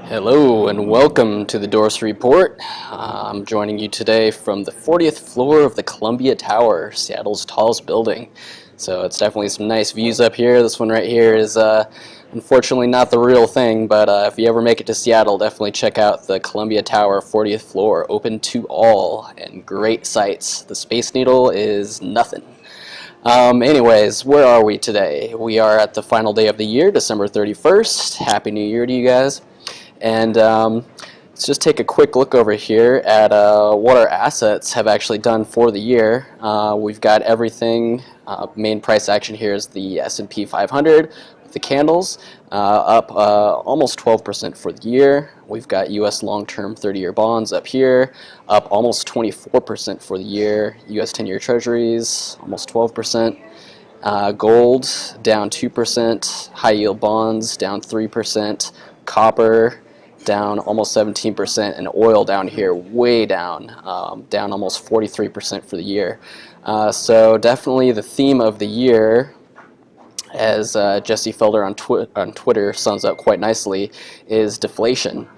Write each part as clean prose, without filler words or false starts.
Hello and welcome to the Dorsey Report. I'm joining you today from the 40th floor of the Columbia Tower, Seattle's tallest building. So it's definitely some nice views up here. This one right here is unfortunately not the real thing, but if you ever make it to Seattle, definitely check out the Columbia Tower 40th floor, open to all and great sights. The Space Needle is nothing. Anyways, where are we today? We are at the final day of the year, December 31st. Happy New Year to you guys. And let's just take a quick look over here at what our assets have actually done for the year. We've got everything. Main price action here is the S&P 500 with the candles up almost 12% for the year. We've got U.S. long-term 30-year bonds up here, up almost 24% for the year. U.S. 10-year treasuries almost 12%. Gold down 2%. High-yield bonds down 3%. Copper down almost 17%, and oil down here way down, down almost 43% for the year. So definitely the theme of the year, as Jesse Felder on Twitter sums up quite nicely, is deflation.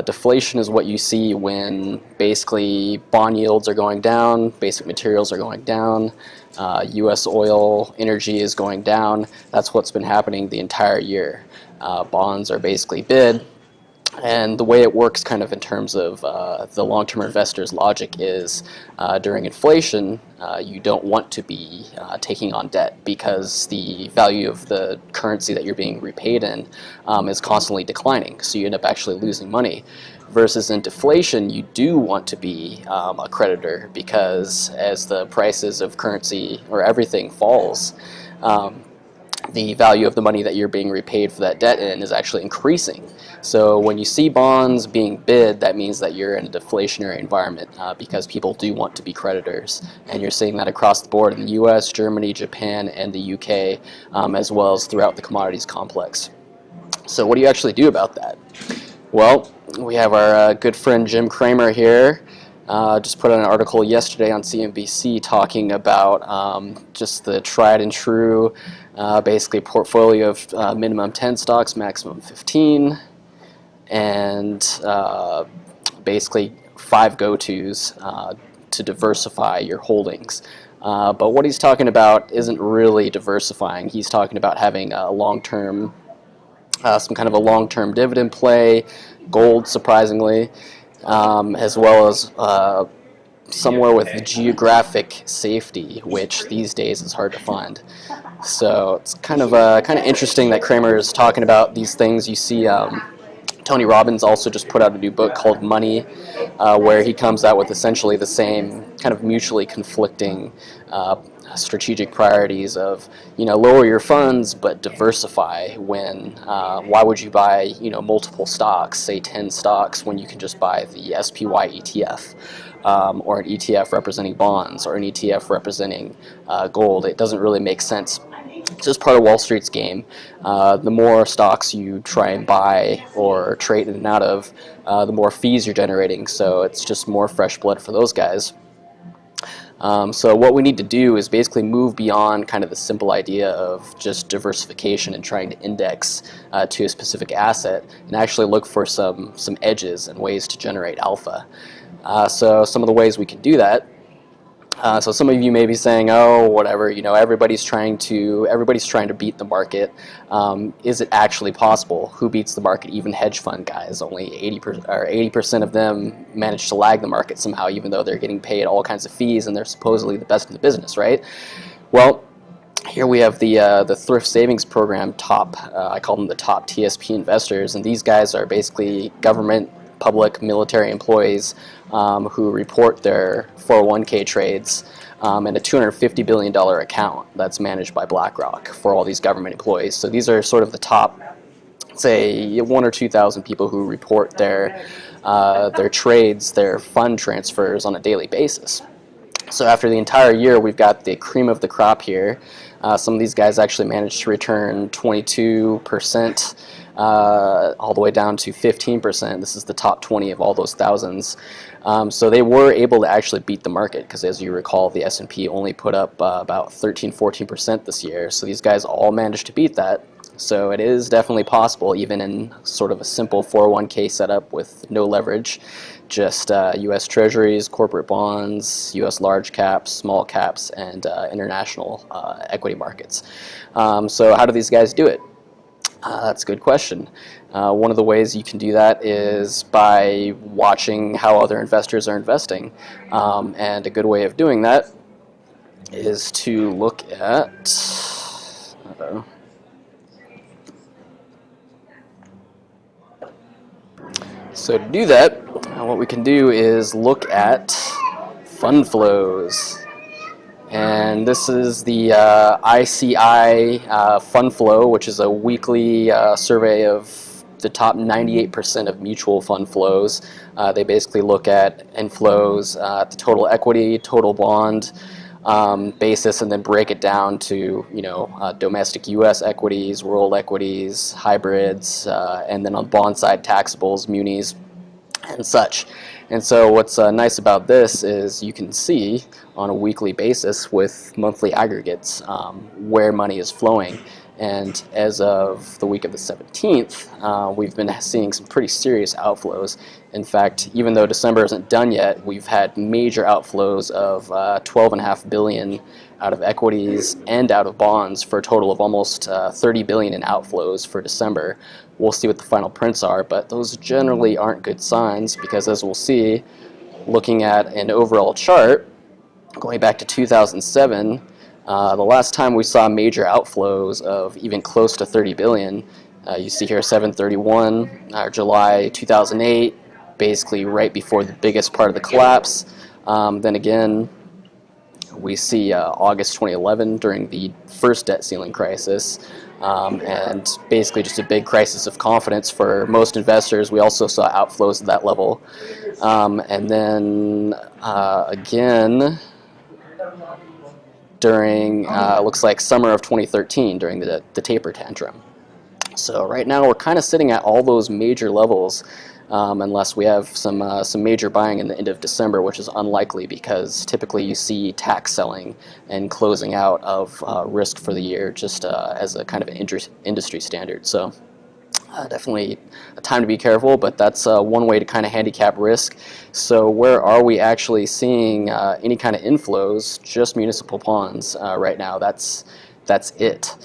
Deflation is what you see when basically bond yields are going down, basic materials are going down, U.S. oil energy is going down. That's what's been happening the entire year. Bonds are basically bid. And the way it works kind of in terms of the long-term investor's logic is during inflation, you don't want to be taking on debt because the value of the currency that you're being repaid in is constantly declining. So you end up actually losing money. Versus in deflation, you do want to be a creditor because as the prices of currency or everything falls, the value of the money that you're being repaid for that debt in is actually increasing. So when you see bonds being bid, that means that you're in a deflationary environment because people do want to be creditors. And you're seeing that across the board in the US, Germany, Japan, and the UK, as well as throughout the commodities complex. So what do you actually do about that? Well, we have our good friend Jim Cramer here. Just put out an article yesterday on CNBC talking about just the tried and true basically portfolio of minimum 10 stocks, maximum 15, and basically 5 go-tos to diversify your holdings. But what he's talking about isn't really diversifying. He's talking about having a long-term, some kind of a long-term dividend play, gold surprisingly, as well as somewhere with geographic safety, which these days is hard to find. So it's kind of interesting that Cramer is talking about these things. You see, Tony Robbins also just put out a new book called Money, where he comes out with essentially the same kind of mutually conflicting strategic priorities of, lower your funds but diversify. When why would you buy multiple stocks, say 10 stocks, when you can just buy the SPY ETF, or an ETF representing bonds, or an ETF representing gold? It doesn't really make sense. It's just part of Wall Street's game. The more stocks you try and buy or trade in and out of, the more fees you're generating. So it's just more fresh blood for those guys. So what we need to do is basically move beyond kind of the simple idea of just diversification and trying to index to a specific asset, and actually look for some edges and ways to generate alpha. So some of the ways we can do that. So some of you may be saying, "Oh, whatever, everybody's trying to beat the market." Is it actually possible? Who beats the market? Even hedge fund guys, only 80% of them manage to lag the market somehow, even though they're getting paid all kinds of fees and they're supposedly the best in the business, right? Well, here we have the thrift savings program top. I call them the top TSP investors, and these guys are basically government, public, military employees who report their 401k trades in a $250 billion account that's managed by BlackRock for all these government employees. So these are sort of the top, say, 1,000 or 2,000 people who report their trades, their fund transfers on a daily basis. So after the entire year, we've got the cream of the crop here. Some of these guys actually managed to return 22%, all the way down to 15%. This is the top 20 of all those thousands. So they were able to actually beat the market because, as you recall, the S&P only put up about 13-14% this year. So these guys all managed to beat that. So it is definitely possible, even in sort of a simple 401k setup with no leverage, just U.S. Treasuries, corporate bonds, U.S. large caps, small caps, and international equity markets. So how do these guys do it? That's a good question. One of the ways you can do that is by watching how other investors are investing. And a good way of doing that is to look at... So to do that, what we can do is look at fund flows. And this is the ICI fund flow, which is a weekly survey of the top 98% of mutual fund flows. They basically look at inflows at the total equity, total bond basis, and then break it down to domestic U.S. equities, world equities, hybrids, and then on bond side taxables, munis, and such. And so what's nice about this is you can see on a weekly basis with monthly aggregates where money is flowing. And as of the week of the 17th, we've been seeing some pretty serious outflows. In fact, even though December isn't done yet, we've had major outflows of $12.5 billion out of equities and out of bonds for a total of almost $30 billion in outflows for December. We'll see what the final prints are, but those generally aren't good signs because, as we'll see, looking at an overall chart, going back to 2007, the last time we saw major outflows of even close to 30 billion, you see here 7/31, July 2008, basically right before the biggest part of the collapse. Then again, we see August 2011 during the first debt ceiling crisis, and basically just a big crisis of confidence for most investors. We also saw outflows at that level. And then again, during looks like summer of 2013 during the taper tantrum. So right now we're kind of sitting at all those major levels, unless we have some major buying in the end of December, which is unlikely because typically you see tax selling and closing out of risk for the year just as a kind of an industry standard. So definitely a time to be careful, but that's one way to kind of handicap risk. So where are we actually seeing any kind of inflows? Just municipal bonds right now. That's it.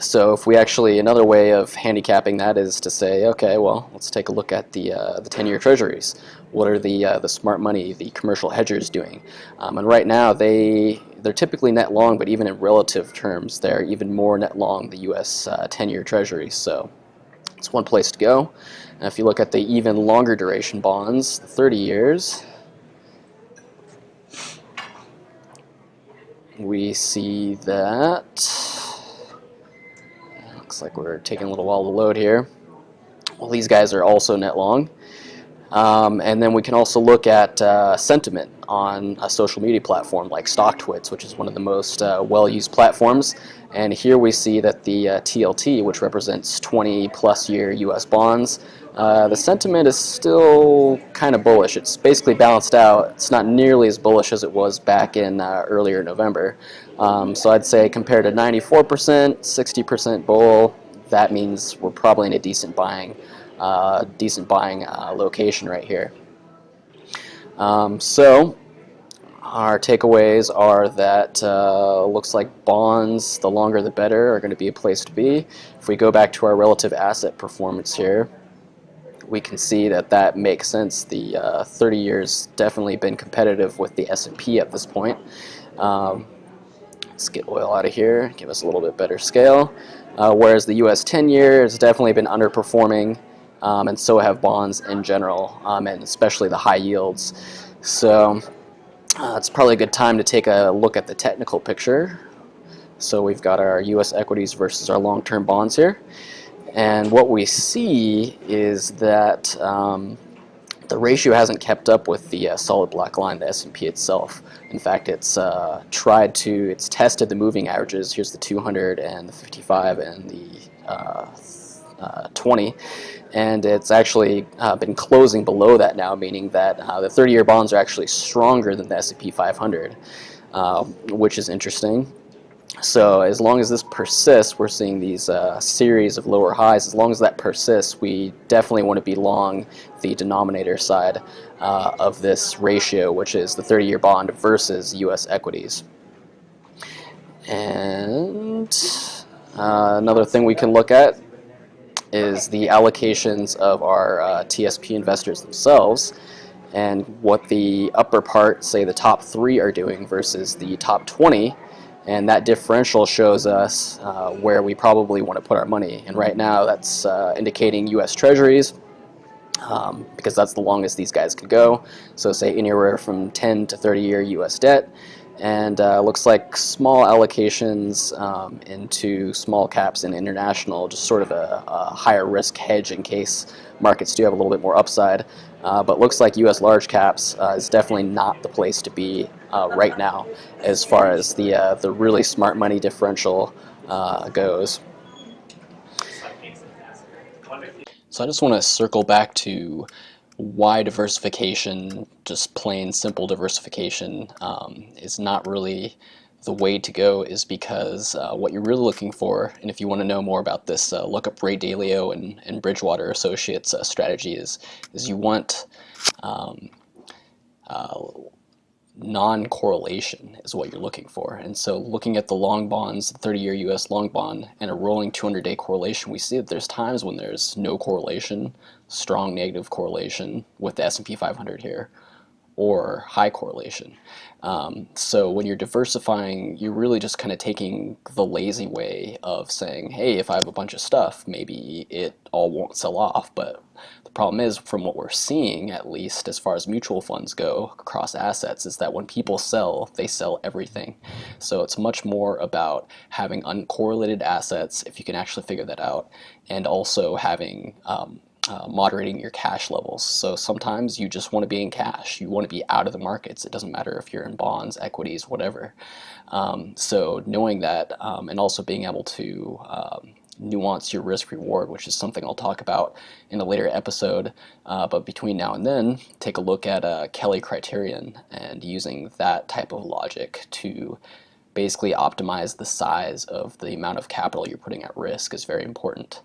So if we actually, another way of handicapping that is to say, okay, well, let's take a look at the 10-year treasuries. What are the smart money, the commercial hedgers doing? And right now they're typically net long, but even in relative terms, they're even more net long the U.S. 10-year treasuries. So it's one place to go. And if you look at the even longer duration bonds, the 30 years, we see that. Looks like we're taking a little while to load here. Well, these guys are also net long. And then we can also look at sentiment on a social media platform like StockTwits, which is one of the most well-used platforms. And here we see that the TLT, which represents 20-plus year U.S. bonds, the sentiment is still kind of bullish. It's basically balanced out. It's not nearly as bullish as it was back in earlier November. So I'd say compared to 94%, 60% bull, that means we're probably in a decent buying location right here. So our takeaways are that looks like bonds, the longer the better, are going to be a place to be. If we go back to our relative asset performance here, we can see that makes sense. The 30 years definitely been competitive with the S&P at this point. Let's get oil out of here, give us a little bit better scale. Whereas the US 10-year has definitely been underperforming, and so have bonds in general, and especially the high yields. So it's probably a good time to take a look at the technical picture. So we've got our US equities versus our long-term bonds here. And what we see is that the ratio hasn't kept up with the solid black line, the S&P itself. In fact, it's tested the moving averages. Here's the 200 and the 55 and the 20, and it's actually been closing below that now, meaning that the 30-year bonds are actually stronger than the S&P 500, which is interesting. So as long as this persists, we're seeing these series of lower highs. As long as that persists, we definitely want to be long the denominator side of this ratio, which is the 30-year bond versus U.S. equities. And another thing we can look at is the allocations of our TSP investors themselves, and what the upper part, say the top 3, are doing versus the top 20, and that differential shows us where we probably want to put our money. And right now that's indicating U.S. Treasuries, because that's the longest these guys could go. So say anywhere from 10 to 30-year U.S. debt, and looks like small allocations into small caps and international, just sort of a higher risk hedge in case markets do have a little bit more upside. But looks like U.S. large caps is definitely not the place to be right now as far as the really smart money differential goes. So I just want to circle back to why diversification, just plain simple diversification, is not really the way to go, is because what you're really looking for, and if you want to know more about this, look up Ray Dalio and Bridgewater Associates strategy, is you want non-correlation is what you're looking for. And so looking at the long bonds, the 30-year US long bond, and a rolling 200-day correlation, we see that there's times when there's no correlation, strong negative correlation with the S&P 500 here, or high correlation. So when you're diversifying, you're really just kind of taking the lazy way of saying, hey, if I have a bunch of stuff, maybe it all won't sell off. But the problem is, from what we're seeing, at least as far as mutual funds go across assets, is that when people sell, they sell everything. So it's much more about having uncorrelated assets, if you can actually figure that out, and also having moderating your cash levels. So sometimes you just want to be in cash. You want to be out of the markets. It doesn't matter if you're in bonds, equities, whatever. So knowing that, and also being able to nuance your risk reward, which is something I'll talk about in a later episode. But between now and then, take a look at Kelly criterion and using that type of logic to basically optimize the size of the amount of capital you're putting at risk is very important.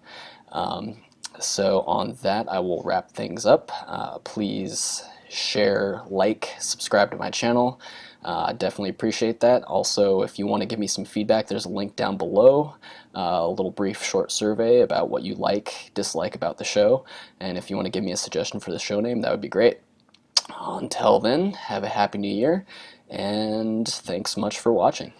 So on that, I will wrap things up. Please share, like, subscribe to my channel. I definitely appreciate that. Also, if you want to give me some feedback, there's a link down below, a little brief short survey about what you like, dislike about the show. And if you want to give me a suggestion for the show name, that would be great. Until then, have a happy new year, and thanks much for watching.